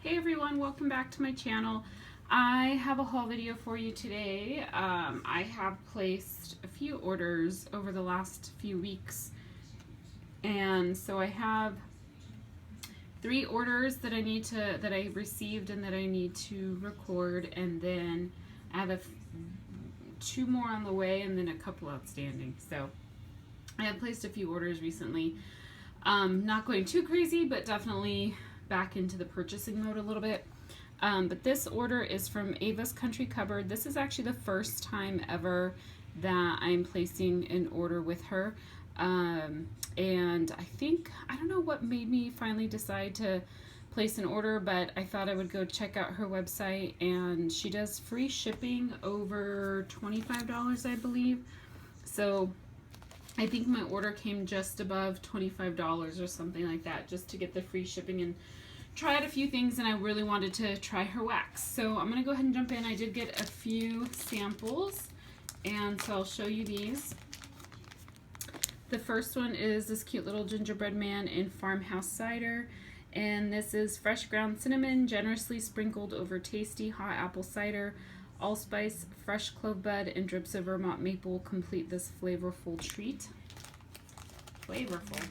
Hey everyone, welcome back to my channel. I have a haul video for you today. I have placed a few orders over the last few weeks, and so I have 3 orders that I received and that I need to record, and then I have 2 more on the way and then a couple outstanding. So I have placed a few orders recently. Not going too crazy, but definitely back into the purchasing mode a little bit. But this order is from Ava's Country Cupboard. This is actually the first time ever that I'm placing an order with her. And I don't know what made me finally decide to place an order, but I thought I would go check out her website, and she does free shipping over $25, I believe. So I think my order came just above $25 or something like that, just to get the free shipping and try out a few things, and I really wanted to try her wax. So I'm going to go ahead and jump in. I did get a few samples, and so I'll show you these. The first one is this cute little gingerbread man in Farmhouse Cider, and this is fresh ground cinnamon, generously sprinkled over tasty hot apple cider. Allspice, fresh clove bud, and drips of Vermont maple complete this flavorful treat. Flavorful.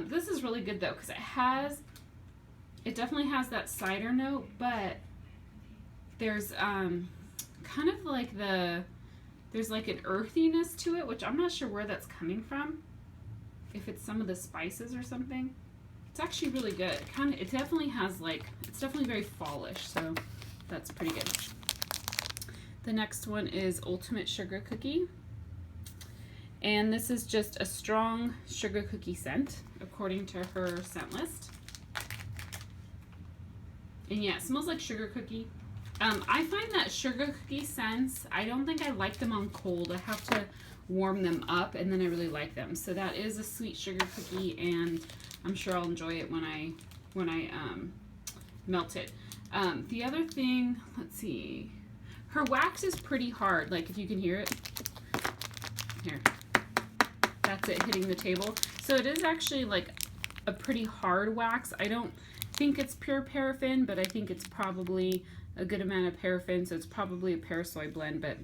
This is really good though, because it definitely has that cider note, but there's kind of like there's like an earthiness to it, which I'm not sure where that's coming from. If it's some of the spices or something. It's actually really good. It definitely has it's definitely very fallish, so that's pretty good. The next one is Ultimate Sugar Cookie. And this is just a strong sugar cookie scent, according to her scent list. And yeah, it smells like sugar cookie. I find that sugar cookie scents, I don't think I like them on cold. I have to warm them up, and then I really like them. So that is a sweet sugar cookie, and I'm sure I'll enjoy it when I melt it. The other thing, let's see, her wax is pretty hard, like if you can hear it. Here, that's it hitting the table. So it is actually like a pretty hard wax. I don't think it's pure paraffin, but I think it's probably a good amount of paraffin, so it's probably a Parasoy blend, but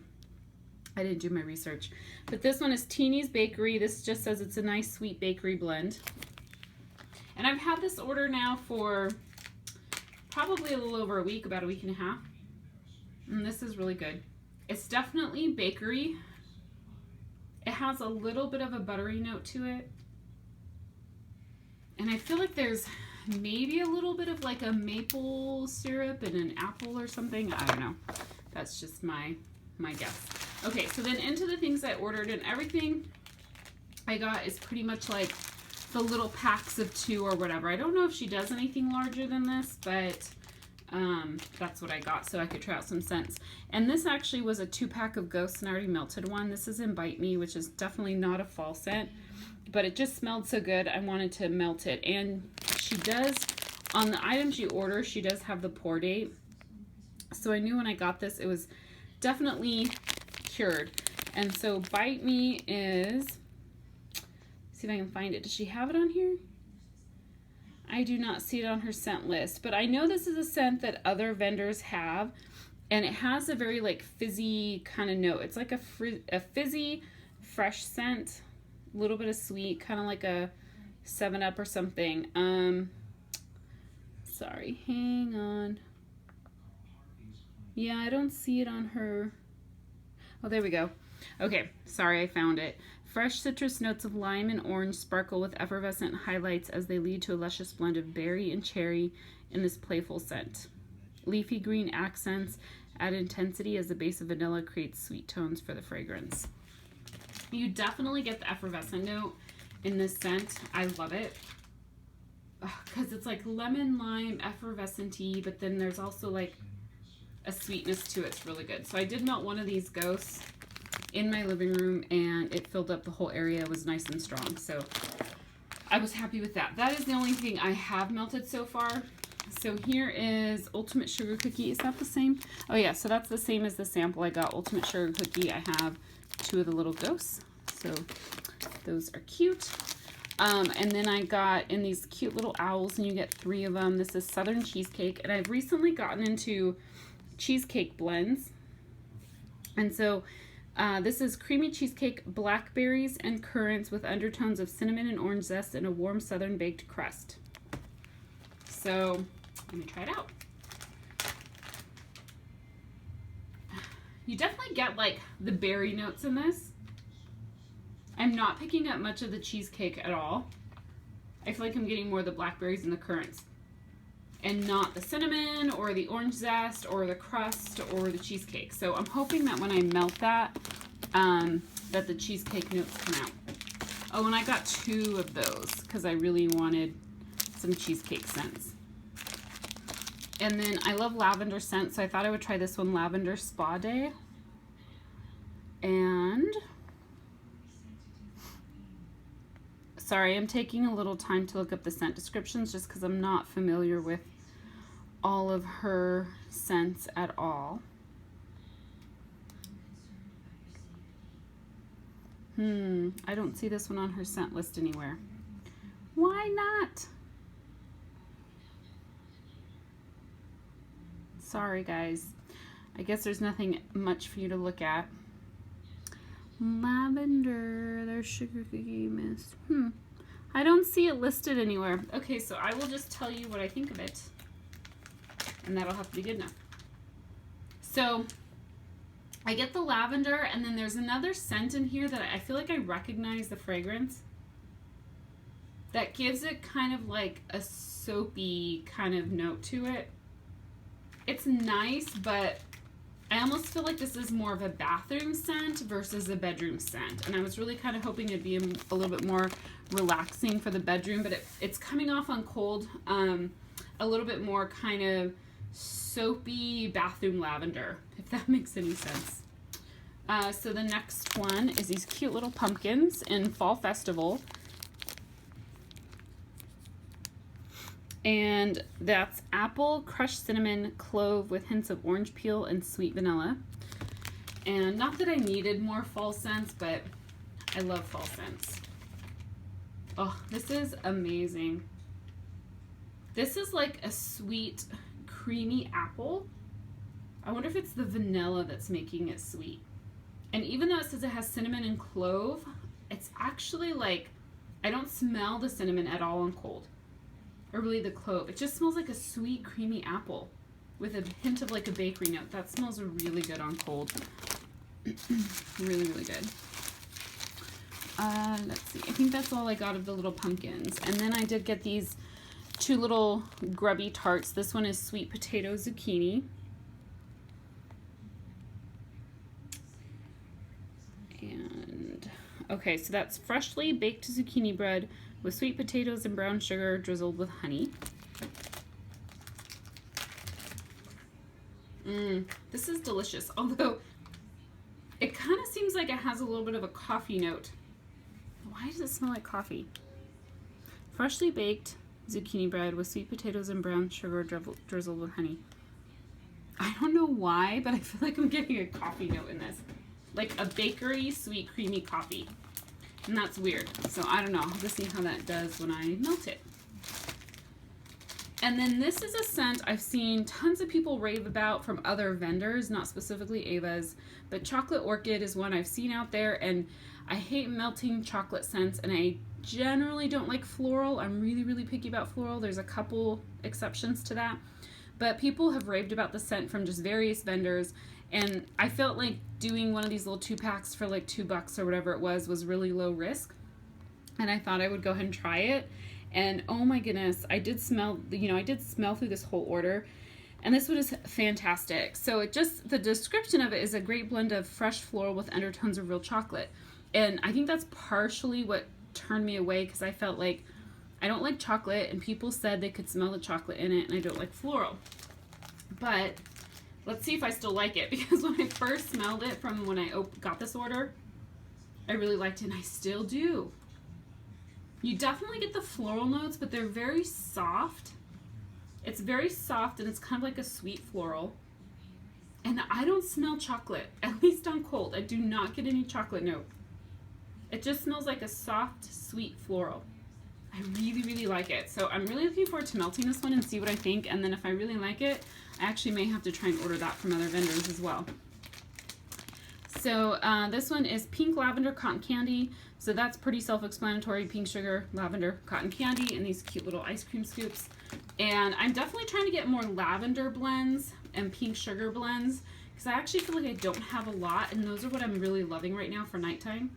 I didn't do my research. But this one is Teeny's Bakery. This just says it's a nice sweet bakery blend. And I've had this order now for probably a little over a week, about a week and a half. And this is really good. It's definitely bakery. It has a little bit of a buttery note to it. And I feel like there's maybe a little bit of like a maple syrup and an apple or something. I don't know. That's just my guess. Okay, so then into the things I ordered, and everything I got is pretty much like the little packs of 2 or whatever. I don't know if she does anything larger than this, but that's what I got so I could try out some scents. And this actually was a 2-pack of Ghosts, and I already melted one. This is Bite Me, which is definitely not a fall scent, but it just smelled so good I wanted to melt it. And she does, on the items you order, she does have the pour date. So I knew when I got this it was definitely cured. And so Bite Me is, see if I can find it. Does she have it on here? I do not see it on her scent list, but I know this is a scent that other vendors have, and it has a very like fizzy kind of note. It's like a fizzy, fresh scent, a little bit of sweet, kind of like a 7-Up or something. Sorry, hang on. Yeah, I don't see it on her. Oh, there we go. Okay, sorry, I found it. Fresh citrus notes of lime and orange sparkle with effervescent highlights as they lead to a luscious blend of berry and cherry in this playful scent. Leafy green accents add intensity as the base of vanilla creates sweet tones for the fragrance. You definitely get the effervescent note in this scent. I love it because it's like lemon, lime, effervescent-y, but then there's also like a sweetness to it. It's really good. So I did melt one of these Ghosts in my living room, and it filled up the whole area. It was nice and strong, so I was happy with that. That is the only thing I have melted so far. So here is Ultimate Sugar Cookie. Is that the same? Oh yeah, so that's the same as the sample I got. Ultimate Sugar Cookie. I have 2 of the little Ghosts, so those are cute. And then I got in these cute little owls, and you get 3 of them. This is Southern Cheesecake, and I've recently gotten into cheesecake blends. And so this is creamy cheesecake, blackberries and currants with undertones of cinnamon and orange zest and a warm southern baked crust. So let me try it out. You definitely get like the berry notes in this. I'm not picking up much of the cheesecake at all. I feel like I'm getting more of the blackberries and the currants, and not the cinnamon or the orange zest or the crust or the cheesecake. So I'm hoping that when I melt that, that the cheesecake notes come out. Oh, and I got 2 of those because I really wanted some cheesecake scents. And then I love lavender scent, so I thought I would try this one, Lavender Spa Day. And sorry, I'm taking a little time to look up the scent descriptions just because I'm not familiar with all of her scents at all. I don't see this one on her scent list anywhere. Why not? Sorry, guys. I guess there's nothing much for you to look at. Lavender, there's sugar cookie mist. I don't see it listed anywhere. Okay, so I will just tell you what I think of it, and that'll have to be good enough. So I get the lavender, and then there's another scent in here that I feel like I recognize the fragrance. That gives it kind of like a soapy kind of note to it. It's nice, but I almost feel like this is more of a bathroom scent versus a bedroom scent. And I was really kind of hoping it'd be a little bit more relaxing for the bedroom, but it's coming off on cold, a little bit more kind of soapy bathroom lavender, if that makes any sense. So the next one is these cute little pumpkins in Fall Festival. And that's apple, crushed cinnamon, clove with hints of orange peel and sweet vanilla. And not that I needed more fall scents, but I love fall scents. Oh, this is amazing. This is like a sweet, creamy apple. I wonder if it's the vanilla that's making it sweet. And even though it says it has cinnamon and clove, it's actually like, I don't smell the cinnamon at all on cold. Or really the clove. It just smells like a sweet, creamy apple with a hint of like a bakery note. That smells really good on cold. Really, really good. Let's see. I think that's all I got of the little pumpkins. And then I did get these 2 little grubby tarts. This one is sweet potato zucchini. And okay, so that's freshly baked zucchini bread with sweet potatoes and brown sugar drizzled with honey. This is delicious, although it kind of seems like it has a little bit of a coffee note. Why does it smell like coffee? Freshly baked zucchini bread with sweet potatoes and brown sugar drizzled with honey. I don't know why, but I feel like I'm getting a coffee note in this. Like a bakery sweet creamy coffee. And that's weird. So I don't know. I'll have to see how that does when I melt it. And then this is a scent I've seen tons of people rave about from other vendors, not specifically Ava's, but Chocolate Orchid is one I've seen out there, and I hate melting chocolate scents, and I generally don't like floral. I'm really, really picky about floral. There's a couple exceptions to that. But people have raved about the scent from just various vendors, and I felt like doing one of these little 2-packs for like $2 or whatever it was really low risk. And I thought I would go ahead and try it. And oh my goodness, I did smell through this whole order. And this one is fantastic. So the description of it is a great blend of fresh floral with undertones of real chocolate. And I think that's partially what turned me away, because I felt like I don't like chocolate, and people said they could smell the chocolate in it, and I don't like floral. But let's see if I still like it, because when I first smelled it from when I got this order, I really liked it, and I still do. You definitely get the floral notes, but they're very soft. It's very soft, and it's kind of like a sweet floral. And I don't smell chocolate, at least on cold. I do not get any chocolate note. It just smells like a soft, sweet floral. I really, really like it. So I'm really looking forward to melting this one and see what I think. And then if I really like it, I actually may have to try and order that from other vendors as well. So this one is pink lavender cotton candy. So that's pretty self-explanatory. Pink sugar, lavender, cotton candy, and these cute little ice cream scoops. And I'm definitely trying to get more lavender blends and pink sugar blends because I actually feel like I don't have a lot, and those are what I'm really loving right now for nighttime.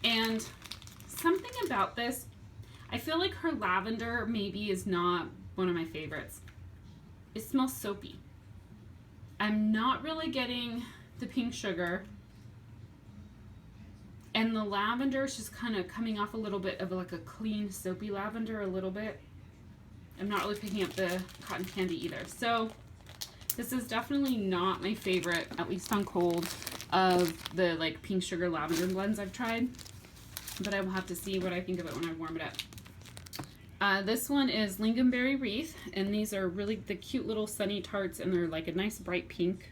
And something about this, I feel like her lavender maybe is not one of my favorites. It smells soapy. I'm not really getting the pink sugar, and the lavender is just kind of coming off a little bit of like a clean soapy lavender a little bit. I'm not really picking up the cotton candy either. So this is definitely not my favorite, at least on cold, of the like pink sugar lavender blends I've tried, but I will have to see what I think of it when I warm it up. This one is Lingonberry Wreath, and these are really the cute little sunny tarts, and they're like a nice bright pink.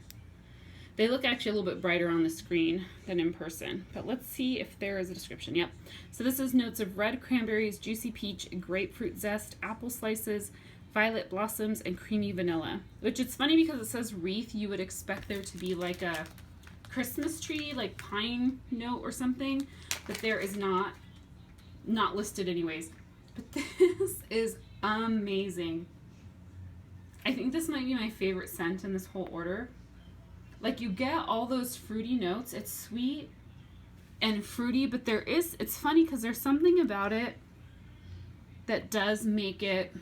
They look actually a little bit brighter on the screen than in person, but let's see if there is a description. Yep. So this is notes of red cranberries, juicy peach, grapefruit zest, apple slices, violet blossoms, and creamy vanilla. Which it's funny because it says wreath, you would expect there to be like a Christmas tree, like pine note or something, but there is not listed anyways. But this is amazing. I think this might be my favorite scent in this whole order. Like, you get all those fruity notes. It's sweet and fruity, but it's funny because there's something about it that does make it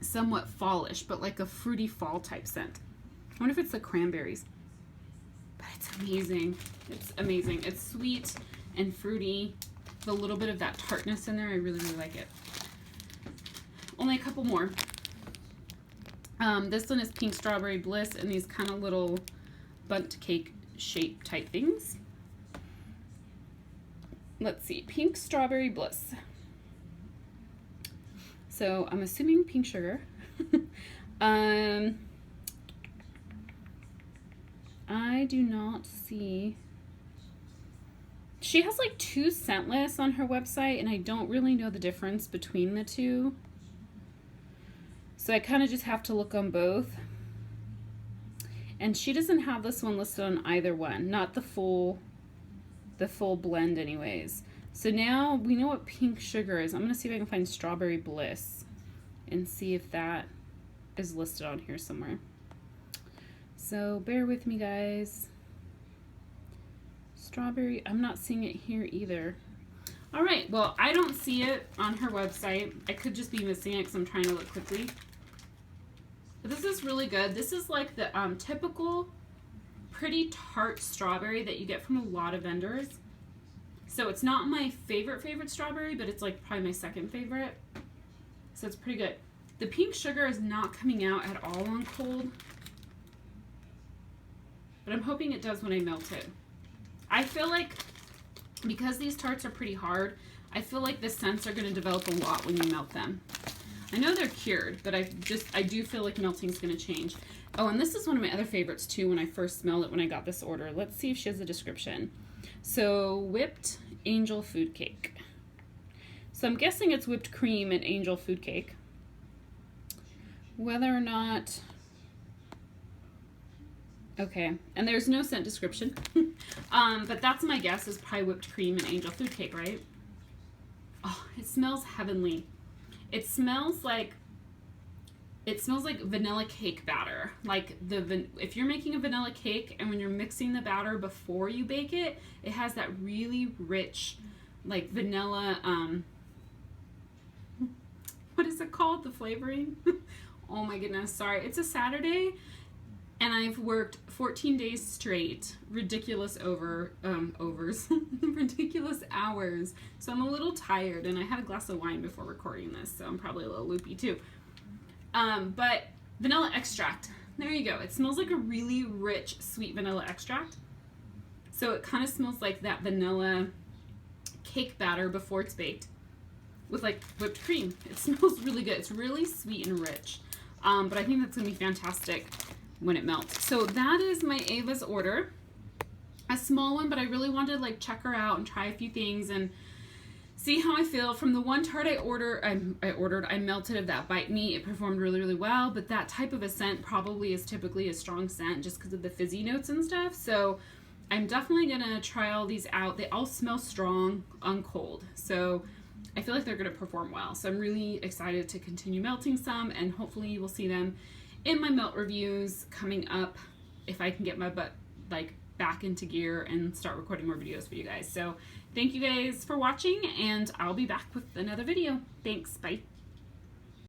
somewhat fallish, but like a fruity fall type scent. I wonder if it's the cranberries. But it's amazing. It's amazing. It's sweet and fruity with a little bit of that tartness in there. I really, really like it. Only a couple more. This one is Pink Strawberry Bliss, and these kind of little bundt cake shape type things. Let's see, Pink Strawberry Bliss. So I'm assuming pink sugar. I do not see. She has like 2 scent lists on her website, and I don't really know the difference between the two. So I kind of just have to look on both. And she doesn't have this one listed on either one, not the full blend anyways. So now we know what pink sugar is. I'm going to see if I can find Strawberry Bliss and see if that is listed on here somewhere. So bear with me, guys. Strawberry, I'm not seeing it here either. All right, well, I don't see it on her website. I could just be missing it because I'm trying to look quickly. But this is really good. This is like the typical pretty tart strawberry that you get from a lot of vendors. So it's not my favorite strawberry, but it's like probably my second favorite. So it's pretty good. The pink sugar is not coming out at all on cold, but I'm hoping it does when I melt it. I feel like because these tarts are pretty hard, I feel like the scents are going to develop a lot when you melt them. I know they're cured, but I do feel like melting is going to change. Oh, and this is one of my other favorites too when I first smelled it when I got this order. Let's see if she has a description. So, whipped angel food cake. So I'm guessing it's whipped cream and angel food cake. Whether or not... Okay, and there's no scent description. But that's my guess, is probably whipped cream and angel food cake, right? Oh, it smells heavenly. It smells like vanilla cake batter. Like if you're making a vanilla cake and when you're mixing the batter before you bake it, it has that really rich, like vanilla, what is it called? The flavoring? Oh my goodness, sorry. It's a Saturday and I've worked 14 days straight, ridiculous ridiculous hours. So I'm a little tired, and I had a glass of wine before recording this, so I'm probably a little loopy too. But vanilla extract, there you go. It smells like a really rich, sweet vanilla extract. So it kind of smells like that vanilla cake batter before it's baked with like whipped cream. It smells really good. It's really sweet and rich. But I think that's gonna be fantastic when it melts. So that is my Ava's order. A small one, but I really wanted to like check her out and try a few things and see how I feel. From the one tart I melted of that Bite Me, it performed really, really well, but that type of a scent probably is typically a strong scent just because of the fizzy notes and stuff. So I'm definitely gonna try all these out. They all smell strong on cold, so I feel like they're gonna perform well. So I'm really excited to continue melting some, and hopefully you will see them in my melt reviews coming up if I can get my butt like back into gear and start recording more videos for you guys. So thank you guys for watching, and I'll be back with another video. Thanks, bye.